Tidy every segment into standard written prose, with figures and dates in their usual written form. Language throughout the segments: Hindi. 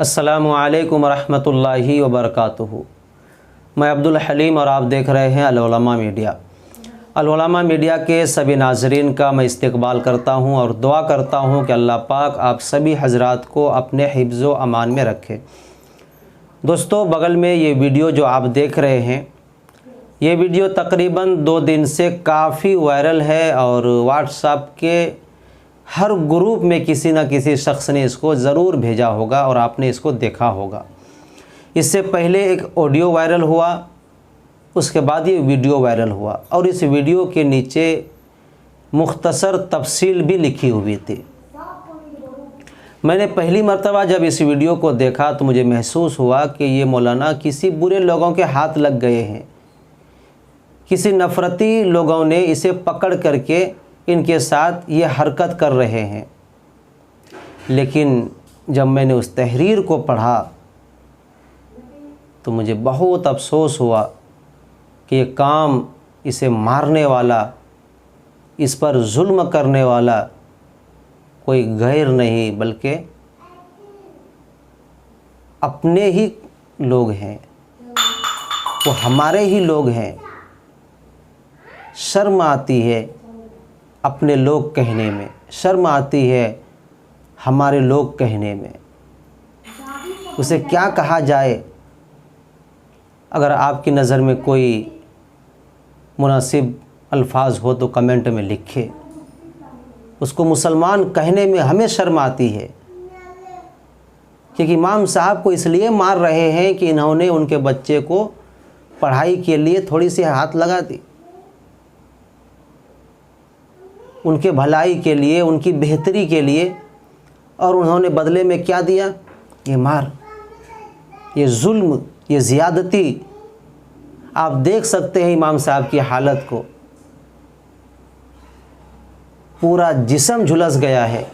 अस्सलामु अलैकुम रहमतुल्लाहि व बरकातुहू। मैं अब्दुल हलीम और आप देख रहे हैं अल उलमा मीडिया। अल उलमा मीडिया के सभी नाज़रीन का मैं इस्तकबाल करता हूं और दुआ करता हूं कि अल्लाह पाक आप सभी हज़रात को अपने हिफ्ज़ व अमान में रखे। दोस्तों, बगल में ये वीडियो जो आप देख रहे हैं, ये वीडियो तकरीबन 2 दिन से काफ़ी वायरल है और व्हाट्सएप के हर ग्रुप में किसी न किसी शख्स ने इसको ज़रूर भेजा होगा और आपने इसको देखा होगा। इससे पहले एक ऑडियो वायरल हुआ, उसके बाद ये वीडियो वायरल हुआ और इस वीडियो के नीचे मुख्तसर तफसील भी लिखी हुई थी। मैंने पहली मर्तबा जब इस वीडियो को देखा तो मुझे महसूस हुआ कि ये मौलाना किसी बुरे लोगों के हाथ लग गए हैं। किसी नफ़रती लोगों ने इसे पकड़ करके इनके साथ ये हरकत कर रहे हैं। लेकिन जब मैंने उस तहरीर को पढ़ा तो मुझे बहुत अफसोस हुआ कि ये काम इसे मारने वाला, इस पर जुल्म करने वाला कोई गैर नहीं बल्कि अपने ही लोग हैं, वो हमारे ही लोग हैं। शर्म आती है अपने लोग कहने में, शर्म आती है हमारे लोग कहने में। उसे क्या कहा जाए? अगर आपकी नज़र में कोई मुनासिब अल्फाज हो तो कमेंट में लिखे। उसको मुसलमान कहने में हमें शर्म आती है, क्योंकि इमाम साहब को इसलिए मार रहे हैं कि इन्होंने उनके बच्चे को पढ़ाई के लिए थोड़ी सी हाथ लगा दी, उनके भलाई के लिए, उनकी बेहतरी के लिए, और उन्होंने बदले में क्या दिया? ये मार, ये जुल्म, ये ज़ियादती। आप देख सकते हैं इमाम साहब की हालत को, पूरा जिस्म झुलस गया है,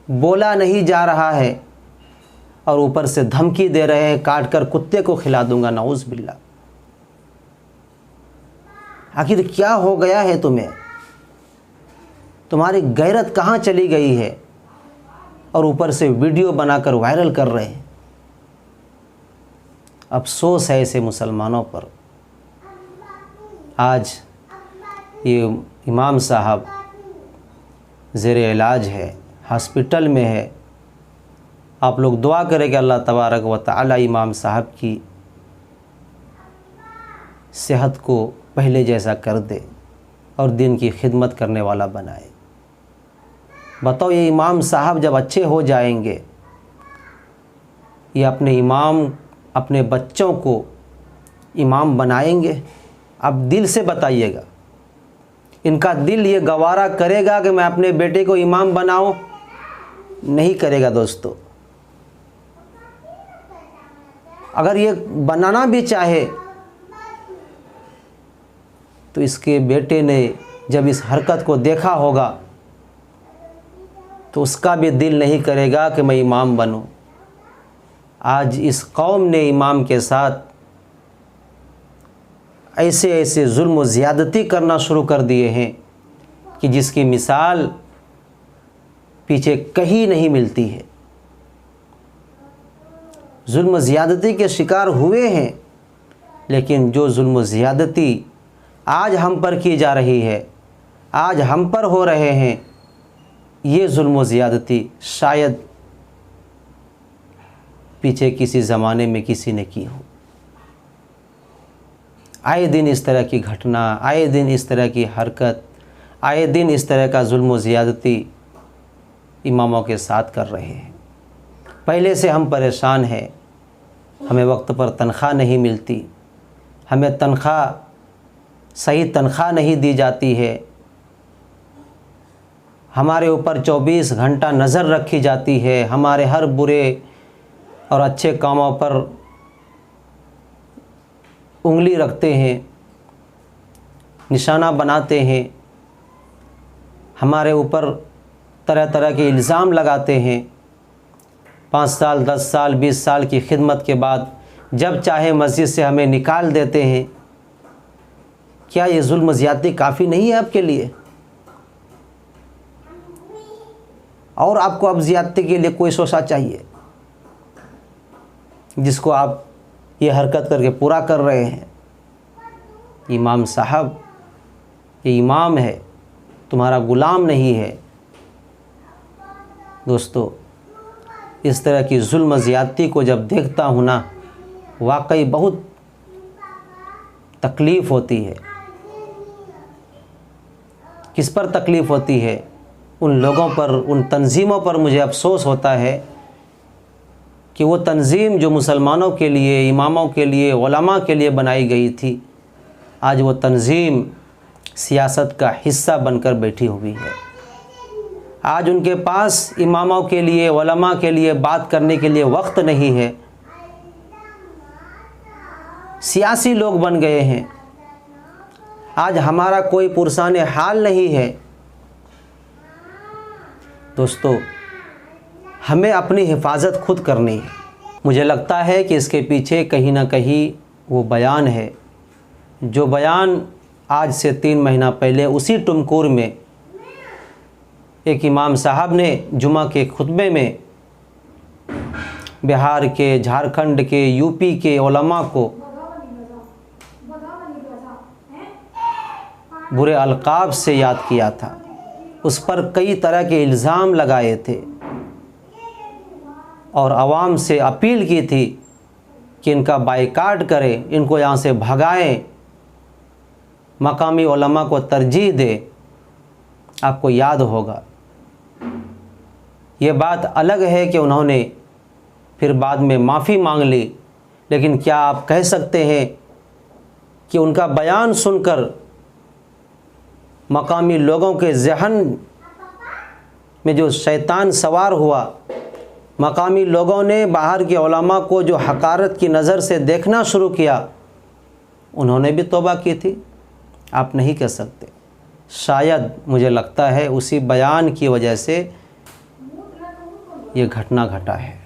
बोला नहीं जा रहा है और ऊपर से धमकी दे रहे हैं काट कर कुत्ते को खिला दूंगा। नाउज़ बिल्लाह। आखिर क्या हो गया है तुम्हें? तुम्हारी गैरत कहाँ चली गई है? और ऊपर से वीडियो बनाकर वायरल कर रहे हैं। अफसोस है ऐसे मुसलमानों पर। आज ये इमाम साहब ज़ेरे इलाज है, हॉस्पिटल में है। आप लोग दुआ करें कि अल्लाह तबारक व तआला इमाम साहब की सेहत को पहले जैसा कर दे और दिन की खिदमत करने वाला बनाए। बताओ, ये इमाम साहब जब अच्छे हो जाएंगे, ये अपने इमाम, अपने बच्चों को इमाम बनाएंगे? आप दिल से बताइएगा, इनका दिल ये गवारा करेगा कि मैं अपने बेटे को इमाम बनाऊं? नहीं करेगा दोस्तों। अगर ये बनाना भी चाहे तो इसके बेटे ने जब इस हरकत को देखा होगा तो उसका भी दिल नहीं करेगा कि मैं इमाम बनूं। आज इस कौम ने इमाम के साथ ऐसे ऐसे जुल्म व ज़्यादती करना शुरू कर दिए हैं कि जिसकी मिसाल पीछे कहीं नहीं मिलती है। जुल्म ज़्यादती के शिकार हुए हैं, लेकिन जो जुल्म ज़्यादती आज हम पर की जा रही है, आज हम पर हो रहे हैं, ये जुल्म ज़्यादती शायद पीछे किसी ज़माने में किसी ने की हो। आए दिन इस तरह की घटना, आए दिन इस तरह की हरकत, आए दिन इस तरह का जुल्म ज़्यादती इमामों के साथ कर रहे हैं। पहले से हम परेशान हैं, हमें वक्त पर तनख्वाह नहीं मिलती, हमें सही तनख्वाह नहीं दी जाती है, हमारे ऊपर 24 घंटा नज़र रखी जाती है, हमारे हर बुरे और अच्छे कामों पर उंगली रखते हैं, निशाना बनाते हैं, हमारे ऊपर तरह तरह के इल्ज़ाम लगाते हैं। 5 साल, 10 साल, 20 साल की खिदमत के बाद जब चाहे मस्जिद से हमें निकाल देते हैं। क्या ये जुल्म ज़्यादती काफ़ी नहीं है आपके लिए? और आपको अब ज़्यादती के लिए कोई सोचा चाहिए? जिसको आप ये हरकत करके पूरा कर रहे हैं। इमाम साहब, ये इमाम है, तुम्हारा ग़ुलाम नहीं है। दोस्तों, इस तरह की जुल्म ज़्यादती को जब देखता हूँ ना, वाकई बहुत तकलीफ़ होती है। किस पर तकलीफ़ होती है? उन लोगों पर, उन तंजीमों पर मुझे अफसोस होता है कि वो तंजीम जो मुसलमानों के लिए, इमामों के लिए, उलमा के लिए बनाई गई थी, आज वो तंजीम सियासत का हिस्सा बनकर बैठी हुई है। आज उनके पास इमामों के लिए, उलमा के लिए बात करने के लिए वक्त नहीं है। सियासी लोग बन गए हैं। आज हमारा कोई पुरसान हाल नहीं है। दोस्तों, हमें अपनी हिफाजत खुद करनी है। मुझे लगता है कि इसके पीछे कहीं ना कहीं वो बयान है, जो बयान आज से 3 महीना पहले उसी टुमकुर में एक इमाम साहब ने जुमा के खुतबे में बिहार के, झारखंड के, यूपी के उलमा को बुरे अलकाब से याद किया था। उस पर कई तरह के इल्ज़ाम लगाए थे और आवाम से अपील की थी कि इनका बाइकाट करें, इनको यहाँ से भगाएं, मकामी उलमा को तरजीह दे। आपको याद होगा। ये बात अलग है कि उन्होंने फिर बाद में माफ़ी मांग ली, लेकिन क्या आप कह सकते हैं कि उनका बयान सुनकर मकामी लोगों के जहन में जो शैतान सवार हुआ, मकामी लोगों ने बाहर के उलमा को जो हकारत की नज़र से देखना शुरू किया, उन्होंने भी तौबा की थी? आप नहीं कह सकते। शायद मुझे लगता है उसी बयान की वजह से ये घटना घटा है,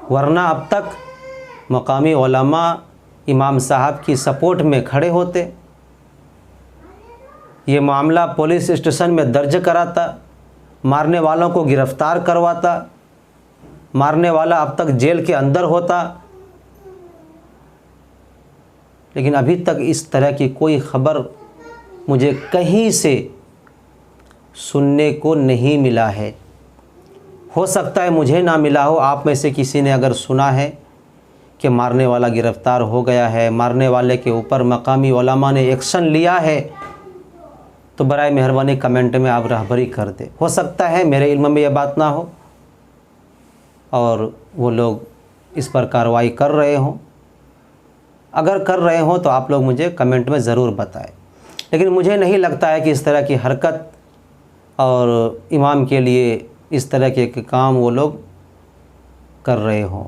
वरना अब तक मकामी उलमा इमाम साहब की सपोर्ट में खड़े होते, ये मामला पुलिस स्टेशन में दर्ज कराता, मारने वालों को गिरफ़्तार करवाता, मारने वाला अब तक जेल के अंदर होता। लेकिन अभी तक इस तरह की कोई ख़बर मुझे कहीं से सुनने को नहीं मिला है। हो सकता है मुझे ना मिला हो, आप में से किसी ने अगर सुना है कि मारने वाला गिरफ़्तार हो गया है, मारने वाले के ऊपर मकामी उलमा ने एक्शन लिया है, तो बराए मेहरबानी कमेंट में आप रहबरी कर दे। हो सकता है मेरे इल्म में यह बात ना हो और वो लोग इस पर कार्रवाई कर रहे हों। अगर कर रहे हों तो आप लोग मुझे कमेंट में ज़रूर बताएं। लेकिन मुझे नहीं लगता है कि इस तरह की हरकत और इमाम के लिए इस तरह के काम वो लोग कर रहे हों।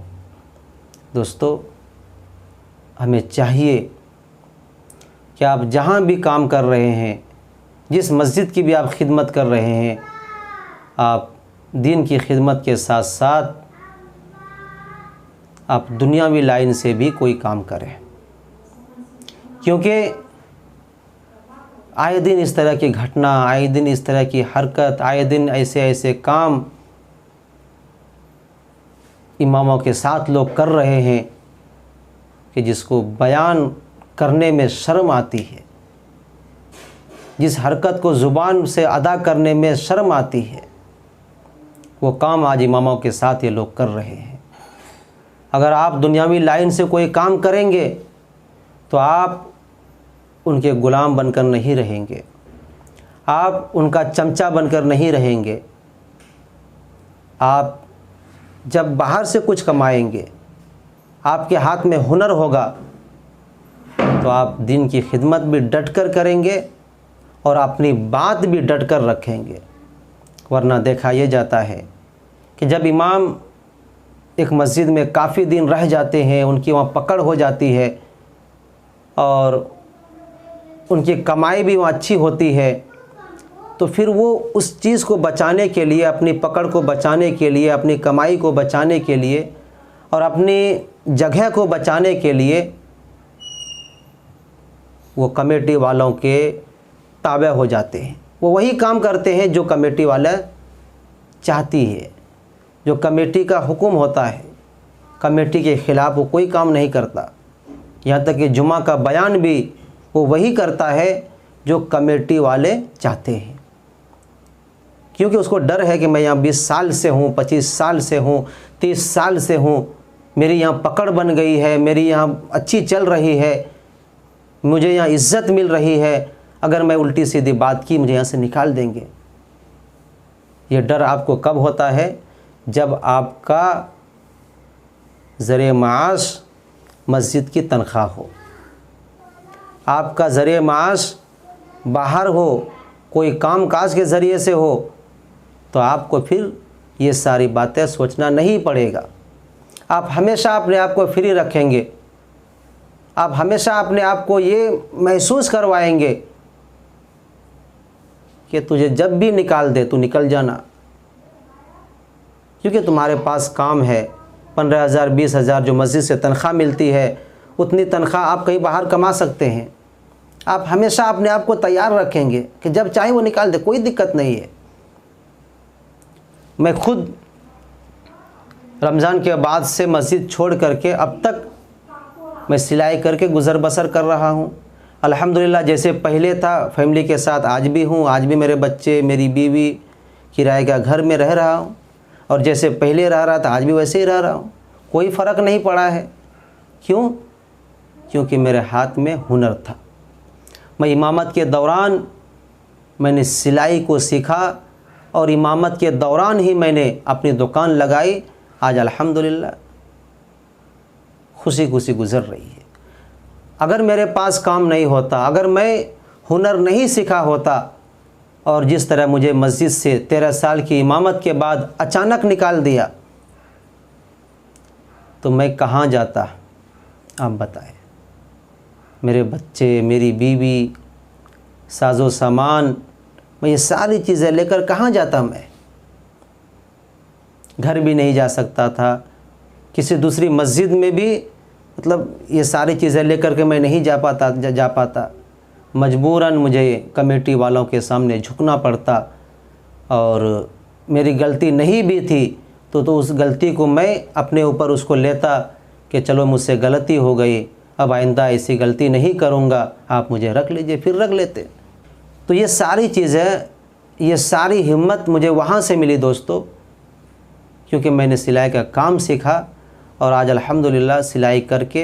दोस्तों, हमें चाहिए कि आप जहाँ भी काम कर रहे हैं, जिस मस्जिद की भी आप खिदमत कर रहे हैं, आप दीन की खिदमत के साथ साथ आप दुनियावी लाइन से भी कोई काम करें, क्योंकि आए दिन इस तरह की घटना, आए दिन इस तरह की हरकत, आए दिन ऐसे ऐसे काम इमामों के साथ लोग कर रहे हैं कि जिसको बयान करने में शर्म आती है, जिस हरकत को ज़ुबान से अदा करने में शर्म आती है, वो काम आज इमामों के साथ ये लोग कर रहे हैं। अगर आप दुनियावी लाइन से कोई काम करेंगे तो आप उनके ग़ुलाम बनकर नहीं रहेंगे, आप उनका चमचा बनकर नहीं रहेंगे। आप जब बाहर से कुछ कमाएंगे, आपके हाथ में हुनर होगा, तो आप दीन की खिदमत भी डट कर करेंगे और अपनी बात भी डट कर रखेंगे। वरना देखा यह जाता है कि जब इमाम एक मस्जिद में काफ़ी दिन रह जाते हैं, उनकी वहाँ पकड़ हो जाती है और उनकी कमाई भी वहाँ अच्छी होती है, तो फिर वो उस चीज़ को बचाने के लिए, अपनी पकड़ को बचाने के लिए, अपनी कमाई को बचाने के लिए और अपनी जगह को बचाने के लिए वो कमेटी वालों के ताबे हो जाते हैं। वो वही काम करते हैं जो कमेटी वाला चाहती है, जो कमेटी का हुक्म होता है। कमेटी के ख़िलाफ़ वो कोई काम नहीं करता। यहाँ तक कि जुमा का बयान भी वो वही करता है जो कमेटी वाले चाहते हैं, क्योंकि उसको डर है कि मैं यहाँ 20 साल से हूँ, 25 साल से हूँ, 30 साल से हूँ, मेरी यहाँ पकड़ बन गई है, मेरी यहाँ अच्छी चल रही है, मुझे यहाँ इज़्ज़त मिल रही है, अगर मैं उल्टी सीधी बात की मुझे यहाँ से निकाल देंगे। ये डर आपको कब होता है? जब आपका ज़रिए माश मस्जिद की तनख्वाह हो, आपका ज़रिए माश बाहर हो, कोई काम काज के ज़रिए से हो, तो आपको फिर ये सारी बातें सोचना नहीं पड़ेगा। आप हमेशा अपने आप को फ्री रखेंगे, आप हमेशा अपने आप को ये महसूस करवाएंगे कि तुझे जब भी निकाल दे तू निकल जाना, क्योंकि तुम्हारे पास काम है। 15,000 20,000 जो मस्जिद से तनख्वाह मिलती है, उतनी तनख्वाह आप कहीं बाहर कमा सकते हैं। आप हमेशा अपने आप को तैयार रखेंगे कि जब चाहे वो निकाल दे, कोई दिक्कत नहीं है। मैं खुद रमज़ान के बाद से मस्जिद छोड़ करके अब तक मैं सिलाई करके गुज़र बसर कर रहा हूँ। अल्हम्दुलिल्लाह, जैसे पहले था फैमिली के साथ आज भी हूँ, आज भी मेरे बच्चे, मेरी बीवी, किराए का घर में रह रहा हूँ, और जैसे पहले रह रहा था आज भी वैसे ही रह रहा हूँ। कोई फ़र्क नहीं पड़ा है। क्यों? क्योंकि मेरे हाथ में हुनर था। मैं इमामत के दौरान मैंने सिलाई को सीखा, और इमामत के दौरान ही मैंने अपनी दुकान लगाई। आज अल्हम्दुलिल्लाह खुशी खुशी गुज़र रही है। अगर मेरे पास काम नहीं होता, अगर मैं हुनर नहीं सीखा होता, और जिस तरह मुझे मस्जिद से 13 साल की इमामत के बाद अचानक निकाल दिया, तो मैं कहाँ जाता? आप बताएं। मेरे बच्चे, मेरी बीवी, साजो सामान, मैं ये सारी चीज़ें लेकर कहाँ जाता? मैं घर भी नहीं जा सकता था, किसी दूसरी मस्जिद में भी मतलब ये सारी चीज़ें लेकर के मैं नहीं जा पाता। मजबूरन मुझे कमेटी वालों के सामने झुकना पड़ता, और मेरी गलती नहीं भी थी तो उस गलती को मैं अपने ऊपर उसको लेता कि चलो मुझसे गलती हो गई, अब आइंदा ऐसी गलती नहीं करूँगा, आप मुझे रख लीजिए। फिर रख लेते। तो ये सारी चीज़ें, ये सारी हिम्मत मुझे वहाँ से मिली दोस्तों, क्योंकि मैंने सिलाई का काम सीखा, और आज अल्हम्दुलिल्लाह सिलाई करके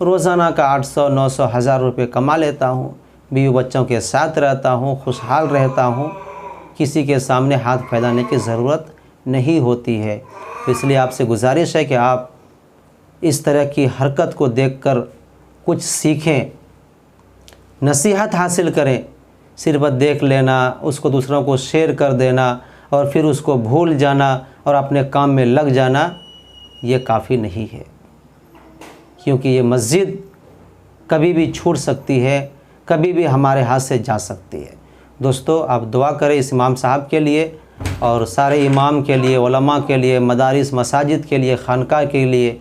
रोज़ाना का 800 900 1000 रुपये कमा लेता हूँ। बीवी बच्चों के साथ रहता हूँ, खुशहाल रहता हूँ, किसी के सामने हाथ फैलाने की ज़रूरत नहीं होती है। तो इसलिए आपसे गुजारिश है कि आप इस तरह की हरकत को देखकर कुछ सीखें, नसीहत हासिल करें। सिर्फ देख लेना, उसको दूसरों को शेयर कर देना और फिर उसको भूल जाना और अपने काम में लग जाना, ये काफ़ी नहीं है, क्योंकि ये मस्जिद कभी भी छूट सकती है, कभी भी हमारे हाथ से जा सकती है। दोस्तों, आप दुआ करें इस इमाम साहब के लिए और सारे इमाम के लिए, उलमा के लिए, मदारिस मसाजिद के लिए, खानका के लिए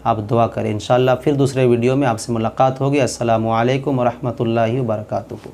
आप दुआ करें। इंशाअल्लाह फिर दूसरे वीडियो में आपसे मुलाकात होगी। अस्सलामु अलैकुम व रहमतुल्लाहि व बरकातुहू।